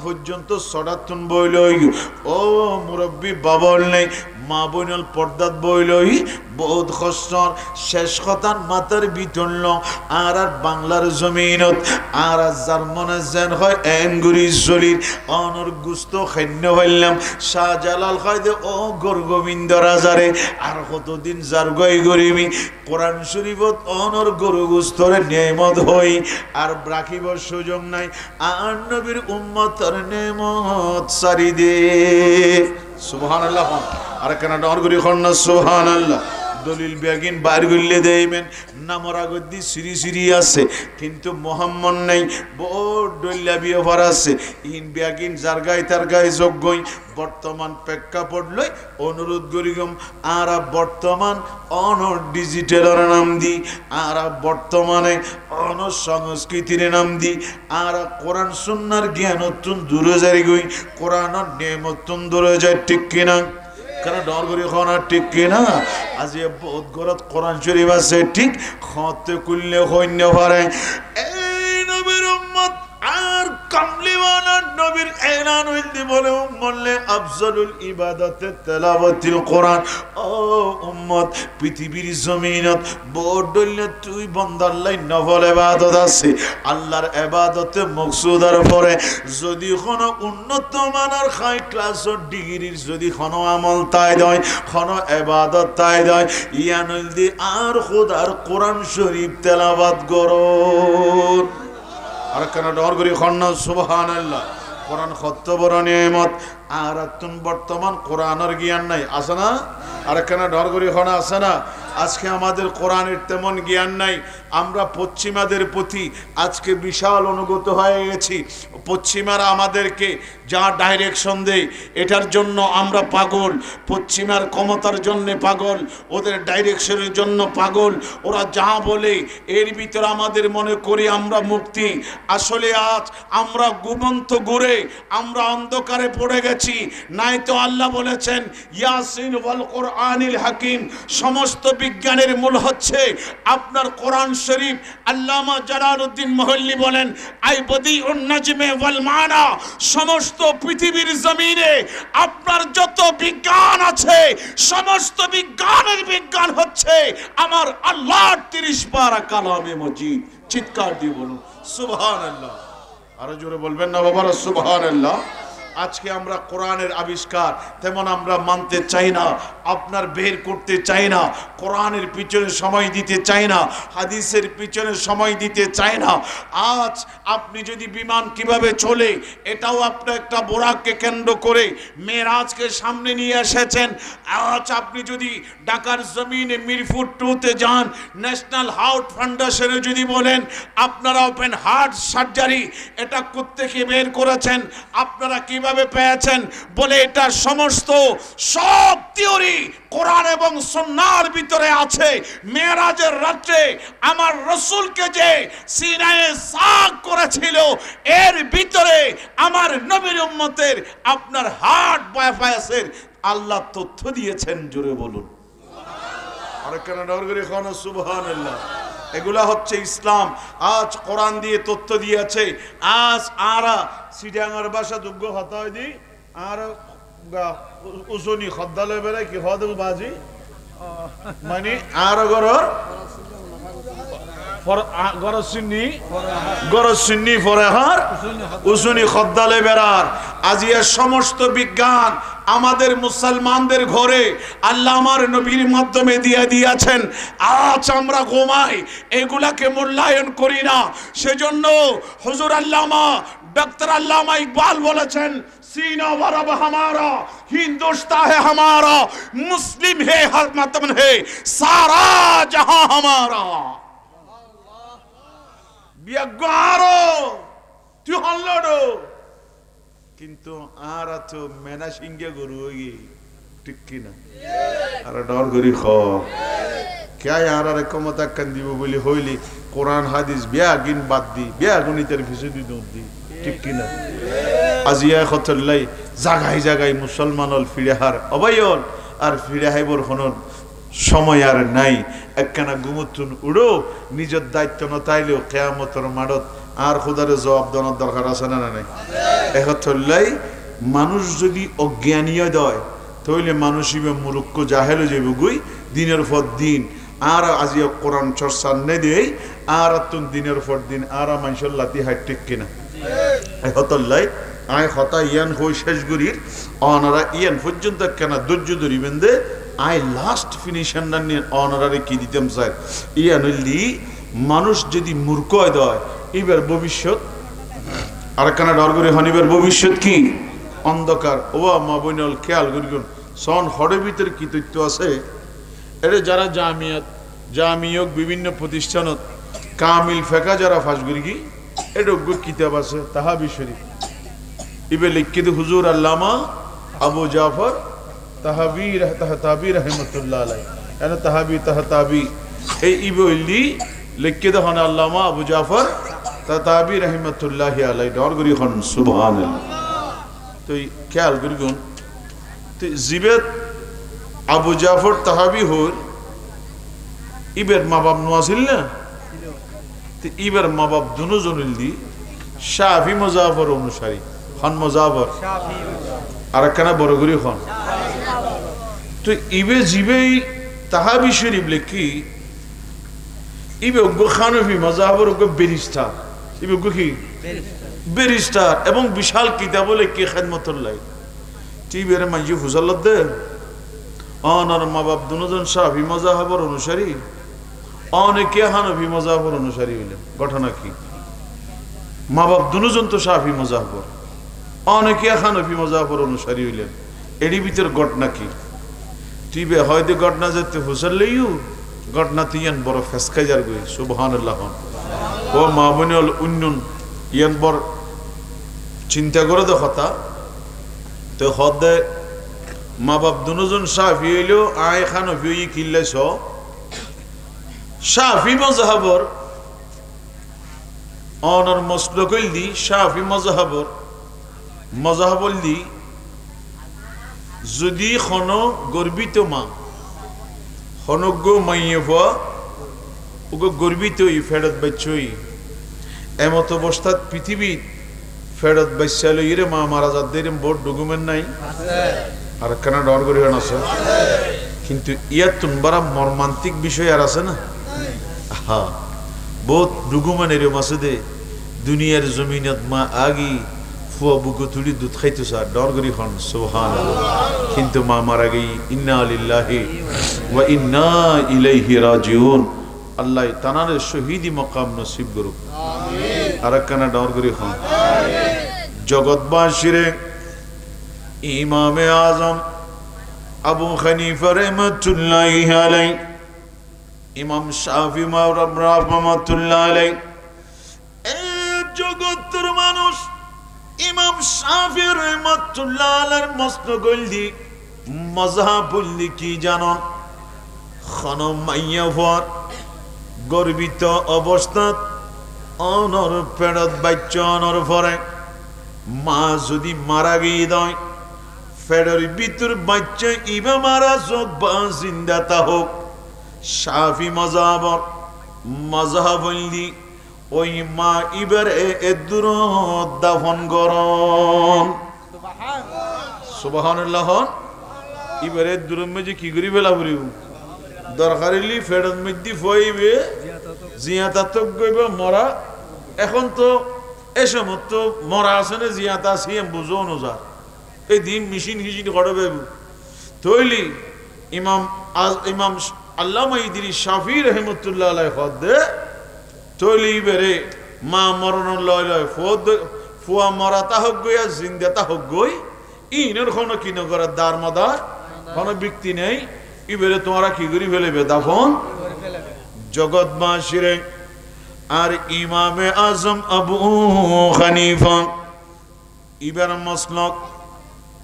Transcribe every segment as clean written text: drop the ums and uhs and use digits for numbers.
পর্যন্ত সডাতুন বইলই ও মুরব্বী বাবল নেই মা বোনল পর্দাত বইলই বহুত কষ্টর শেষ কথার মাথার বিতরল আর বাংলার জমিনত আর জার্মানের যেন হয় এনগুরি শরীর অনর গুস্ত খান্য হইলাম শাহজালাল খাইদে ও গোর গোবিন্দ রাজারে আর কতদিন যার গই গরিবি কোরআন শরীফত অনর গরু গুস্তরে নেমত হই আর রাখিব সুযোগ নাই আর নবীর উম্মতের নেমত সারি দে সুবহানাল্লাহ আর কেন ডর করি খন্না সুবহানাল্লাহ দলিল বেগিন বার গইলে দেইবেন নামর আগদি সিরি সিরি আছে কিন্তু মোহাম্মদ নাই বহুত দলিলা বিয়ভার আছে ইন বেগিন যার গায় তার গায়ে যোগ্যই বর্তমান প্রেক্ষাপট লই অনুরোধ করিগম আর বর্তমান অনর ডিজিটালের নাম দি আর বর্তমানে অন সংস্কৃতির নাম দি আর কোরআন সুন্নাহর জ্ঞান অত্যন্ত দূরে যাই গই কোরআনের নিয়ম অত্যন্ত দূরে যায় ঠিক কিনা কেন ডর করি খানা ঠিক কিনা আজ বহুত ঘরত কোরআন শরীফ আছে ঠিক খতে কুললে হইন্য পারে এই নবীর উম্মত আর কামলিওয়ালা নবীর এলান হইতে বলে উম্মলে আফজলুল ইবাদতে তেলাওয়াতুল কোরআন ও উম্মত পৃথিবীর জমিনত বড়লে তুই বান্দার লাই নফল ইবাদত আছে আল্লাহর ইবাদতে মকসুদার পরে যদি কোনো উন্নত মানের হাই ক্লাসের ডিগ্রির যদি কোনো আমল তাই দেয় কোনো ইবাদত তাই দেয় ইয়ানুল দি আর খোদার কোরআন শরীফ তেলাওয়াত করুন আর কেন ডর করি খন্না সুবহানাল্লাহ কোরআন কত বড় নিয়ামত আর তুন বর্তমান কোরআনের জ্ঞান নাই আছে না আর কেন ডর করি খনা আছে না আজকে আমাদের কোরআনের তেমন জ্ঞান নাই আমরা পশ্চিমাদের প্রতি আজকে বিশাল অনুগত হয়ে গেছি পশ্চিমারা আমাদেরকে যা ডাইরেকশন দেয় এটার জন্য আমরা পাগল পশ্চিমার ক্ষমতার জন্য পাগল ওদের ডাইরেকশনের জন্য পাগল ওরা যা বলে এর ভিতরে আমাদের মনে করি আমরা মুক্তি আসলে আজ আমরা ঘুমন্ত ঘুরে আমরা অন্ধকারে পড়ে গেছি নাই তো আল্লাহ বলেছেন ইয়াসিন ওয়াল কোরআনিল হাকিম সমস্ত বিজ্ঞানের মূল হচ্ছে আপনার কোরআন শরীফ আল্লামা জালালউদ্দিন মুহল্লি বলেন আই বদিউন নাজমে ওয়াল মানা সমস্ত পৃথিবীর জমিনে আপনার যত বিজ্ঞান আছে সমস্ত বিজ্ঞানের বিজ্ঞান হচ্ছে আমার আল্লাহর 30 পারা কালামে মজিদ চিৎকার দিয়ে বলুন সুবহানাল্লাহ আরো জোরে বলবেন না বাবারা সুবহানাল্লাহ আজকে আমরা কোরআনের আবিষ্কার তেমন আমরা মানতে চাই না আপনার বের করতে চাই না কোরআনের পিছনে সময় দিতে চাই না হাদিসের পিছনে সময় দিতে চাই না আজ আপনি যদি বিমান কিভাবে চলে এটাও আপনার একটা বোরাককে কেন্দ্র করে মেরাজকে সামনে নিয়ে এসেছেন আজ আপনি যদি ঢাকার জমিনে মিরপুর 2-তে যান ন্যাশনাল হার্ট ফাউন্ডেশনে যদি বলেন আপনারা ওপেন হার্ট সার্জারি এটা কোত্থেকে বের করেছেন আপনারা কিভাবে পেয়েছেন বলে এটা সমস্ত সব থিওরি কোরআন এবং সুন্নাহর ভিতরে আছে মেরাজের রাতে আমার রাসূলকে যে সিনায়ে সাক করেছিল এর ভিতরে আমার নবীর উম্মতের আপনার হার্ট বাইপাসের আল্লাহ তথ্য দিয়েছেন জোরে বলুন সুবহানাল্লাহ আর কেন ডর করে খানা সুবহানাল্লাহ এগুলা হচ্ছে ইসলাম আজ কোরআন দিয়ে তথ্য দিয়েছে আজ আরা সিডাঙ্গার ভাষা যোগ্য হতা দি আর উসুনি খদ্দালে বেলে কি হদ বাজি মানে আর গরর ফর গরসিন্নি ফরেহার উসুনি খদ্দালে বেরার আজিয়া সমস্ত বিজ্ঞান আমাদের মুসলমানদের ঘরে আল্লাহ আমার নবীর মাধ্যমে দিয়ে দিয়েছেন আজ আমরা ঘুমাই এগুলাকে মূল্যায়ন করি না সেজন্য হুজুর আল্লামা ডক্টর আল্লামা ইকবাল বলেছেন सीना व रब हमारा हिंदुस्तान है हमारा मुस्लिम है हर मतन है सारा जहां हमारा बियागारो तू हल्लोडो किंतु आरा तो मेना सिंगे गुरु होगी ठीक की ना आरा डर गुरी खो क्या यार रे कमता कंदीबो बोली होइली कुरान हादिस बिया गिन बात दी बिया गणितेर फिसदी दी ঠিক কিনা আজিয়া খতলাই জাগাই জাগাই মুসলমানল ফিরেহার অবায়ল আর ফিরে হাইবর হনর সময় আর নাই একখানা গুমতুন উড়ো নিজের দায়িত্ব নতাইলেও কিয়ামতের মাঠত আর খোদারে জবাব দেওয়ার দরকার আছে না নাই এহতল্লাই মানুষ যদি অজ্ঞানীয় দয় তাহলে মানুষ ইবে মূর্খ জাহেল যাবে গুই দিনের পর দিন আর আজিও কোরআন চর্চা নে দেই আর তুন দিনের পর দিন আর মানুষের লাতি হাইট ঠিক কিনা এহতল্লাই আয় হতা ইয়ান হই শেষ গুরির অনারা ইয়ান পর্যন্ত কেন ধৈর্য ধরিবেন দে আই লাস্ট ফিনিশন নিয়ে অনারারে কি দিতাম স্যার ইয়ান হইলি মানুষ যদি মূর্খ হয় এবার ভবিষ্যৎ আর কেন ডর করে হনিবার ভবিষ্যৎ কি অন্ধকার ও মা বইনল খেয়াল করিগুন সন হরের ভিতরে কি তথ্য আছে এটা যারা জামিয়ক বিভিন্ন প্রতিষ্ঠানত কামিল ফেকা যারা ফাঁস করি কি এটা কিতাব আছে তাহাবি শরীফ ইবে লিখিত হুজুর আল্লামা আবু জাফর তাহাবি রহমতুল্লাহ আলাই এনে তাহাবি এই ইবে হইলি লিখিত হন আল্লামা আবু জাফর তাহাবি রহমতুল্লাহ আলাই ডর করি হন সুবহানাল্লাহ তো খেয়াল করি গুন তো জিবেত আবু জাফর তাহাবি হল ইবের মা বাপ নোয়াছিল না তো ইবের মা বাপ দুজন দি শাফি মজাফর অনুসারী হন মজাফর আর একখানা বড় করি হন তো ইবে জিবেই তাহাবি শরীফ লেখি ইবে অজ্ঞ খানফি মজাফর অজ্ঞ বেরিস্টার ইবে অজ্ঞ কি বেরিস্টার এবং বিশাল কিতাব লেখি খেদমতুল্লাহ টিবের মাঝি ফুসাল্লত দে অনার মা বাপ দুজন শাফি মজাহবর অনুসারী অনেকে হানফি মজাহবর অনুসারী হইলেন ঘটনা কি মা বাপ দুজন তো শাফি মজাহবর অনেকে হানফি মজাহবর অনুসারী হইলেন এরই ভিতর ঘটনা কি টিবে হয়তো ঘটনা যেতে ফুসাল্লেইও ঘটনা তিয়ান বড় ফেসকাই যার গই সুবহানাল্লাহ ও মা বনিল উন্নয়ন ইয়ান বড় চিন্তা করে তো কথা তো হদে মা বাপ দুজন শাফি হইলেও আয় খানফি হই কিল্লাইছ শাফি মজাহবর অনর মসলক হইলি শাফি মজাহবর দি যদি খন গর্বিত মা হনজ্ঞ মাইয়ে হওয়া ওকে গর্বিত ফেরত বাচ্চই এমত অবস্থাত পৃথিবীর ফেরত বাচ্চাল ইরে মা মারা যাদের বোর্ড ডকুমেন্ট নাই আর কেন ডর করি আছে কিন্তু ইয়ার তুনবারা মর্মান্তিক বিষয় আর আছে না হ্যাঁ বহুত ডকুমেন্ট এরম আছে দে দুনিয়ার জমিনত মা আগি ফুয়া বুকু তুলি দুধ খাইতো স্যার ডর করি হন সুবহানাল্লাহ কিন্তু মা মারা গই ইন্না লিল্লাহি ওয়া ইন্না ইলাইহি রাজিউন আল্লাহ তানারে শহীদি মকাম নসিব করুক আমিন আর কেন ডর করি হন জগৎবাসীরে ইমামে আজম আবু হানিফা রাহমাতুল্লাহি আলাইহি ইমাম শাফি রাহমাতুল্লাহি আলাইহি এই জগতের মানুষ ইমাম শাফি রাহমাতুল্লাহি আলাইহির মস্তগলদি মাযহাবুল কি জানো খানো মাইয়া ফর গর্বিত অবস্থাত অনর পেড়ত বাচ্চা অনর ফরে মা যদি মারা গিয়ে দেয় ফেডার ভিতর বাচ্চা ইবা মারা চোখ বা জিন্দাতা হোক শাফি মজাহবলি ওই মা ইবার এদুর দাফন গরম সুবহানাল্লাহ ইবার এদুর মধ্যে কি করি বেলা করিব দরকারিলি ফেডার মধ্যে ফইবে জিয়াতা তো গইবে মরা এখন তো এই সময় তো মরা আছে না জিয়াতা সিএম বুঝো নজার এই দিন মেশিন হিসিন করবে তৈলি ইমাম আল্লামা ইদ্রিস শাফি রহমতুল্লাহ আলাইহি খদ্দে তৈলি বেরে মা মরণ লয় লয় ফুয়া মরাতা হোক গই আর জিন্দাতা হোক গই ইনের কোনো কি নগরের দার মাদার কোনো ব্যক্তি নেই ইবেরে তোমরা কি করি ফেলেবে দাফন জগৎবাসীরে আর ইমামে আজম আবু হানিফা ইবার মসলক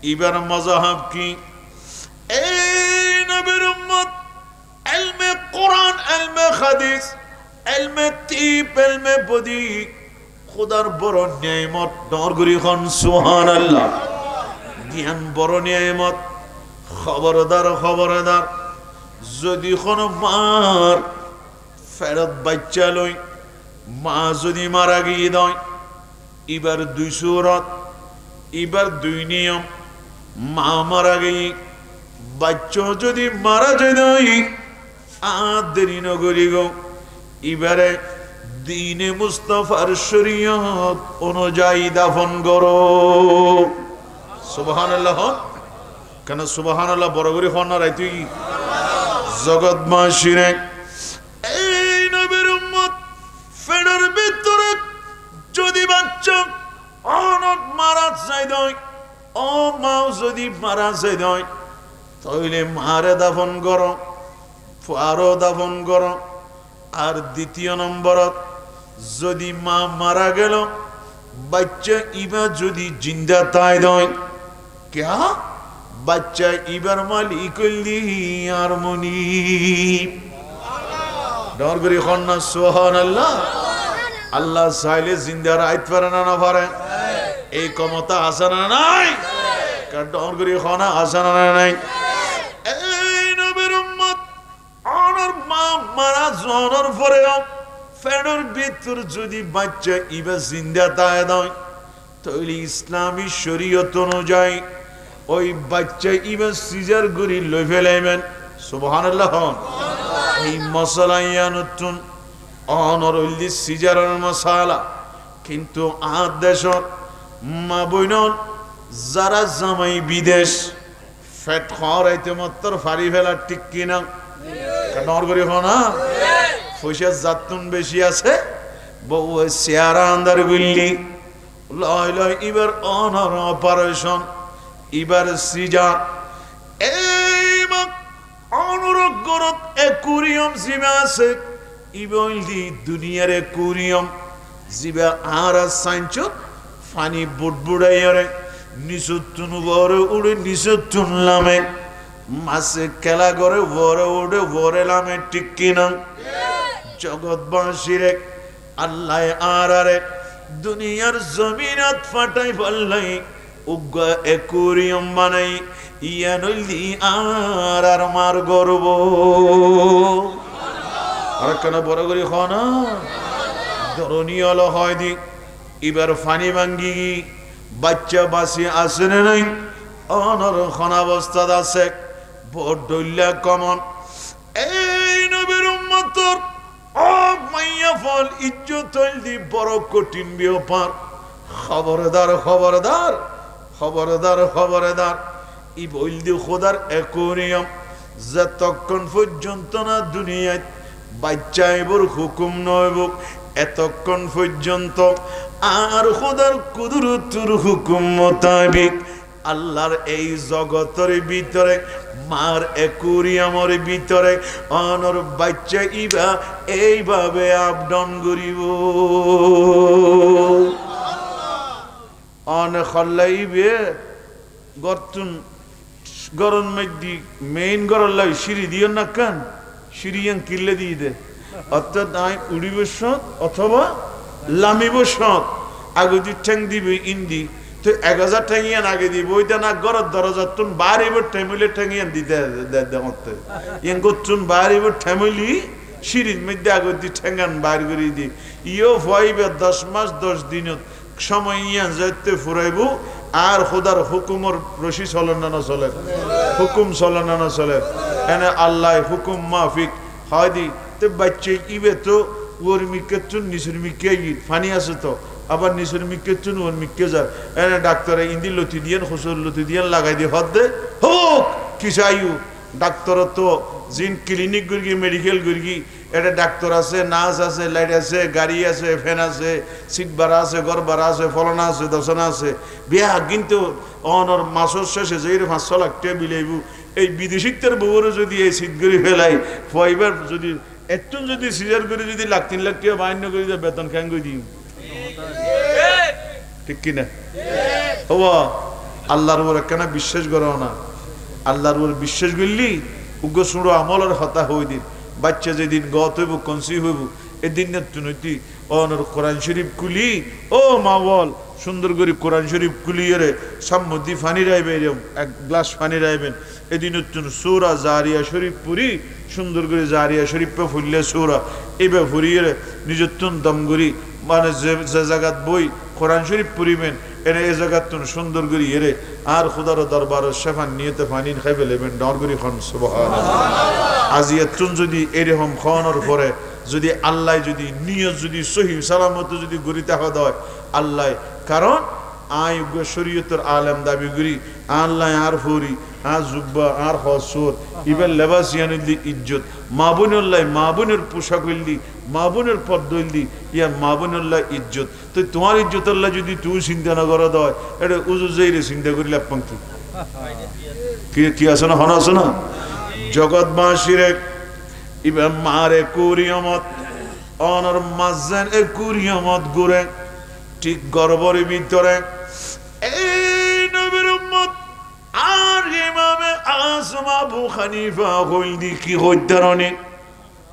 ইবার মজাহাব কি এই নবীর উম্মত ইলমে কোরআন ইলমে হাদিস ইলমে তিব ইলমে বদি খোদার বড় নিয়ামত দরগরি খন সুবহানাল্লাহ জ্ঞান বড় নিয়ামত খবরদার যদি কোনো মার ফেরত বাচ্চা লই মা যদি মারা গিয়ে দেয় এবার দুই সুরত এবার দুই নিয়ম, মা মারা গেই বাচ্চা যদি মারা যায় আর দেরি নগরী গো, এবারে দিনে মুস্তাফার শরীয়ত অনুযায়ী দাফন করো। সুবহানাল্লাহ। কেন সুবহানাল্লাহ বড় করে হন না রাই তুই জগৎবাসীরে। এই নবীর উম্মত ফেডার ভিতরে যদি বাচ্চা অনাথ মারা যায় দয়, ও মাও যদি মারা যায় দয়, তাহলে মারে দাফন করো, আরো দাফন করো। আর দ্বিতীয় নম্বরত যদি মা মারা গেল বাচ্চা ইবা যদি জিন্দা তাই দয়, ক্যা বাচ্চা ইবার মালিক আর মনি ডর করে খন্না সুবহানাল্লাহ। আল্লাহ চাইলে জিন্দা রাইত পারে না না পারে? এই ক্ষমতা আছে না নাই? ডর করে খনা আছে না নাই? এই নবীর উম্মত অনর মা মারা জনর পরে ফেডর ভিতর যদি বাচ্চা ইবা জিন্দা তাই দয়, তাহলে ইসলামী শরীয়ত অনুযায়ী ওই বাচ্চা ইবা সিজার করি লই ফেলাইবেন। সুবহানাল্লাহ। এই মশলা নতুন অনরলি সিজারের মশালা, কিন্তু আর দেশত মা বইনর যারা জামাই বিদেশ ফেট খাওয়াইতে মাত্র ফারি ফেলার ঠিক কিনা? নর করি না পয়সা যাতুন বেশি আছে, বউ চেয়ারা আন্দার গুল্লি লয় লয় এবার অনর অপারেশন, এবার সিজার। এই অনুরোধ একুরিয়াম জিবা আছে, ইবলি দুনিয়ার একুরিয়াম জিবা আর সাইনচত ফানি বুড়বুড়াইয়ারে নিচুতুন বড় উড়ে নিচুতুন লামে মাসে খেলা করে বড় উড়ে বড় লামে ঠিক কিনা? জগৎবাসীরে আল্লাহ আরে দুনিয়ার জমিনাত ফাটাই ফেললাই উগ্র একুরিয়াম বানাই ইয়া নইলি আর আর মার গর্ব। আর কেন বড় করি খানা ধরনীয় হয় দি এবার ফানি ভাঙ্গি বাচ্চা বাসি আসে নাই, অনর খানাবস্থাত আছে বড্ডল্যা কমন। এই নবীর উম্মতর মাইয়া ফল ইজ্জত দি বড় কঠিন ব্যাপার। খবরদার খবরদার খবরদার খবরদার। ই বলদি খোদার একুরিয়াম যতক্ষণ পর্যন্ত না দুনিয়ায় বাচ্চা এবার হুকুম নইব এতক্ষণ পর্যন্ত আর খোদার কুদরতুর হুকুম মোতাবেক আল্লাহর এই জগতের ভিতরে মার একুরিয়ামের ভিতরে অনর বাচ্চা ইবা এইভাবে আপডাউন করিব। অনে খল্লাইবে গর্তুন গরম মধ্যে মেইন গরল লাই সিঁড়ি দিও না কান সিঁড়িয়ান কিল্লে দিয়ে দে, অর্থাৎ আই উড়িব সৎ অথবা লামিব সৎ আগে যদি ঠ্যাং দিবে ইন্দি তো 1000 ঠ্যাঙিয়ান আগে দিব ওইটা না গরর দরজা তুন বাড়িব ঠ্যামিলে ঠ্যাঙিয়ান দিতে মতে ইয়ান গতুন বাড়িব ঠ্যামিলি সিঁড়ির মধ্যে আগে দি ঠ্যাঙ্গান বার করে দি ইও ভয়বে 10 মাস 10 দিনত সময় ইয়ান যাইতে ফুরাইব। আর খোদার হুকুমর রশি চলে না চলে, হুকুম চলে না চলে, এনে আল্লাহ হুকুম মাফিক হয় দি তে বাচ্চা ইবে তো ওর মিকে চুন নিচুর মিকে ফানি আছে তো আবার নিচুর মিকে চুন ওর মিকে যায়, এনে ডাক্তারে ইন্দি লতি দিয়েন খুচুর লতি দিয়েন লাগাই দিয়ে হদ দে হোক কি চাইও। ডাক্তার তো জিন ক্লিনিক গুরগি মেডিকেল গুরগি এটা ডাক্তার আছে, নার্স আছে, লাইট আছে, গাড়ি আছে, ফ্যান আছে, সিট ভাড়া আছে, ঘর ভাড়া আছে, ফলনা আছে, দশনা আছে। বিয়া কিন্তু অনর মাসের শেষে যে 500 লাখ টাকা বিলাইব এই বিদেশিকদের বউরে যদি এই সিট করে ফেলাই ফাইবার যদি একটু যদি সিজার করে যদি 1-3 লাখ টাকা বাইন্য করে দিয়ে বেতন খান করে দিই, ঠিক কিনা? হবা আল্লাহর উপর কেন বিশ্বাস করো না? আল্লাহর উপর বিশ্বাস করলি উগ্র সুড়ো আমলের হতা হই দিন বাচ্চা যেদিন গত হইব কনসিভ হইব এদিন নৈতি অনর কোরআন শরীফ কুলি ও মা বল সুন্দর করে কোরআন শরীফ কুলিয়ে সম্মতি ফানি রাইবে এক গ্লাস ফানি রাইবেন এদিন সূরা জারিয়া শরীফ পুরি সুন্দর করে জারিয়া শরীফে ফুললে সূরা এবার ফুরিয়ে নিজত্তন দম করি মানে যে জায়গাত বই কোরআন শরীফ পড়িবেন এনে এ জায়গাত তুন সুন্দর করি এরে আর খুদার দরবার শেফান নিয়তে ফানিন খাইবে লেবেন ডর করি খন সুবহানাল্লাহ আজিয়াতুন যদি এরকম খাওয়ানোর পরে যদি আল্লাহ যদি নিয়ত যদি সহি সালামত যদি গরিতে হওয়া হয় আল্লাহ কারণ আয় শরীয়তের আলেম দাবি করি আল্লাহ আর ফুরি আর জুব্বা আর হসুর ইবেন লেবাসিয়ানিল্লি ইজ্জত মাবুনুল্লাহ মাবুনের পোশাক হইলি মাবুনের পদ হইলি ইয়া মাবুনুল্লাহ ইজ্জত তো তোমার ইজ্জত আল্লাহ যদি তুই চিন্তা না করা দেয় এটা উজু যাইরে চিন্তা করিলে পঙ্ক্তি কি আছে না হন আছে না জগৎবাসীরে ইবেন মারে কুরিয়মত অনর মাঝেন এ কুরিয়মত ঘুরে ঠিক গর্বর ভিতরে এই নবীর উম্মত আর ইমামে আযম আবু হানিফা হইলদি কি হইতারনি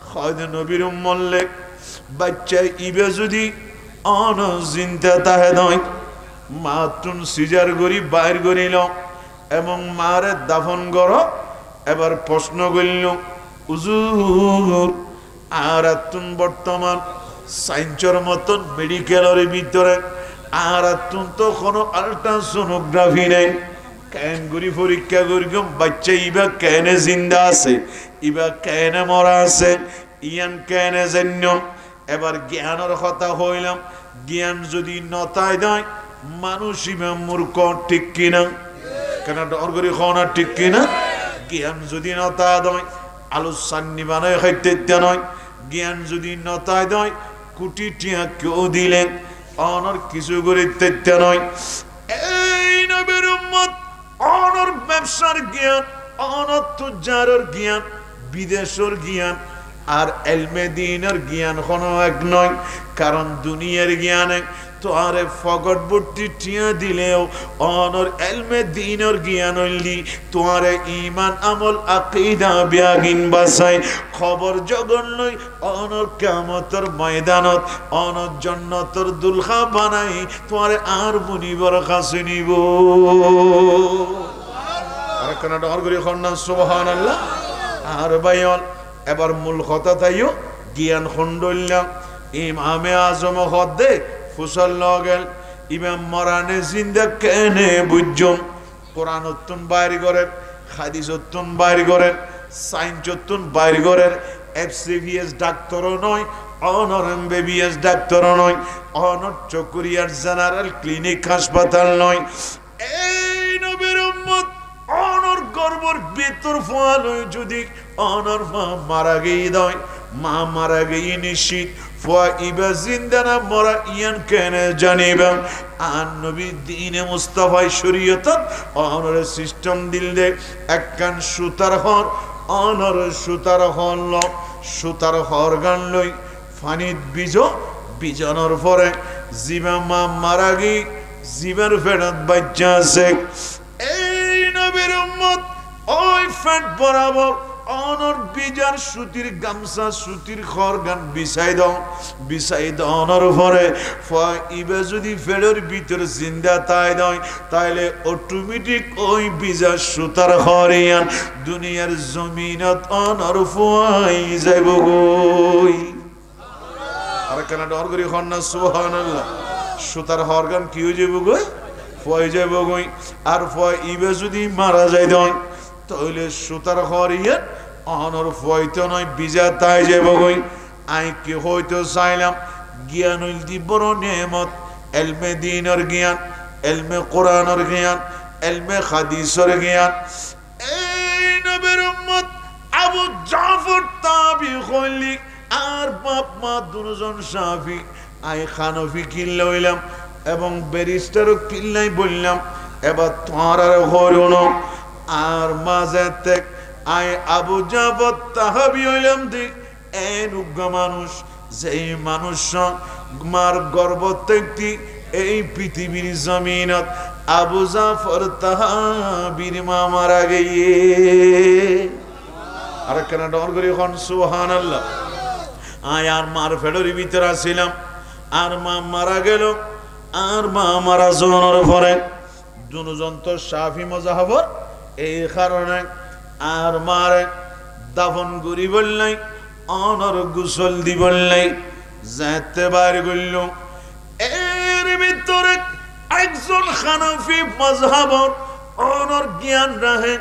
খায়দে নবীর উম্মত লেখ বাচ্চা ইবে যদি অন জিন্দা তাহে নয় মাতুন সিজার গরি বাইর গরিল এবং মারে দাফন কর এবার প্রশ্ন করিল হুজুর আর তুন বর্তমান সায়েন্সের মতন মেডিকেলের ভিতরে আর তুন তো কোনো আল্ট্রাসোনোগ্রাফি নেই কেন গুরি পরীক্ষা করি বাচ্চা ইবা কেনে জিন্দা আছে ইবা কেনে মরা আছে ইয়ান কেনে জন্য এবার জ্ঞানের কথা হইলাম জ্ঞান যদি নতায় দেয় মানুষ ইবা মূর্খ ঠিক কিনা কেন ডর করি খাওয়া ঠিক কিনা জ্ঞান যদি নতায় দেয় আলু সান্নি বানায় খাইতে নয় জ্ঞান যদি নতায় দেয় কোটি টিয়া কেউ দিলেন অনর কিছু করিতে নয় এই নবীর উম্মত অনর ব্যবসার জ্ঞান অনর তুজারের জ্ঞান বিদেশের জ্ঞান আর এলমে দিনের জ্ঞান কোনো এক নয় কারণ দুনিয়ার জ্ঞানে তো আরে ফগট ভর্তি টিয়া দিলেও অনর এলমে দিনের জ্ঞান হইলি তোমারে ইমান আমল আকীদা বিয়াগিন বাসাই খবর জগন্নই অনর কিয়ামতের ময়দানত অনর জান্নাতের দুলহা বানাই তোমারে আর মুনিবর কাছে নিব আর কেন ডর করি খন্না সুবহানাল্লাহ আর ভাইয়ল এবার মূল কথা তাইও জ্ঞান খন্ডল্যাম ইমামে আজম হদ্দে ফুসল লগেল ইমাম মরানে জিন্দা কেনে বুঝজম কোরআন উত্তন বাইর করেন হাদিস উত্তন বাইর করেন সায়েন্স উত্তন বাইর করেন এফসিভিএস ডাক্তারও নয় অনর এমবিবিএস ডাক্তারও নয় অনর চকুরিয়ার জেনারেল ক্লিনিক হাসপাতাল নয় এই নবীর উম্মত অনর গর্বর ভিতর ফল যদি অনর মা মারা গিয়ে দেয় মা মারা গিয়ে নিশ্চিত ফয়া ইবা জিন্দা না মরা ইয়ান কেনে জানিবেন আর নবী দ্বীনে মুস্তাফা শরীয়তত অনর সিস্টেম দিল দে একখান সুতার হর অনর সুতার হল সুতার হর গান লই ফানিত বিজনের পরে জিবা মা মারা গিয়ে জিবার ফেরত বাচ্চা আছে এই নবীর উম্মত ওই ফেট বরাবর অনর বিজার সুতির গামছা সুতির খর গান বিছাই দাও অনর পরে ইবে যদি ফেডের ভিতরে জিন্দা তাই দেয় তাইলে অটোমেটিক ওই বিজার সুতার খরিয়ান দুনিয়ার জমিনত অনর ফুয়াই যাইব গই আর কেন ডর করি খন্না সুবহানাল্লাহ সুতার হরগান কি হয়ে যাইব গই ফুয়াই যাইব গই আর ফুয়া ইবে যদি মারা যায় দেয় তাহলে সুতার হরিয়ান অনর ফয়তো নয় বিজা তাই যাব গই আই কি হইতো চাইলাম জ্ঞান হইল বড় নেমত এলমে দিনের জ্ঞান এলমে কোরআনের জ্ঞান এলমে হাদিসের জ্ঞান এই নবীর উম্মত আবু জাফর তাবি হইলি আর বাপ মা দুজন শাফি আই হানফি কিল্লা হইলাম এবং ব্যারিস্টারও কিল্লাই বললাম এবার তোমার আর হরণ আর মাঝে থেকে আই আবু জাফর তাহাবি হইলাম দিক এন উগ্র মানুষ যেই মানুষ মার গর্ব থেকে এই পৃথিবীর জমিনত আবু জাফর তাহাবির মা মারা গিয়ে আর কেন ডর করি খন সুবহানাল্লাহ আয় আর মার ফেডের ভিতরে আসিলাম আর মা মারা গেল আর মা মারা জনের পরে দুজন তো শাফি মাযহাবর এই কারণে আর মারে দাফন করি বললাই অনর গোসল দি বললাই যেতে বার করল এর ভিতর ভিতরে একজন হানাফি মাযহাবর অনর জ্ঞান রাখে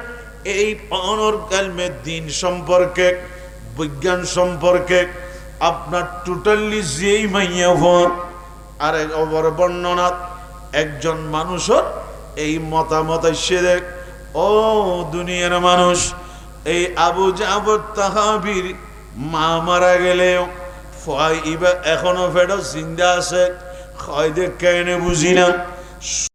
এই অনর কালমে দিন সম্পর্কে বিজ্ঞান সম্পর্কে আপনার টোটালি যেই মাইয়া হন আর অবর বর্ণনা একজন মানুষের এই মতামত এসে দেখ ও দুনিয়ার মানুষ এই আবু জাফর তাহাবির মা মারা গেলেও এখনো ফেরত জিন্দা আছে হয় দেখ কেন বুঝি না।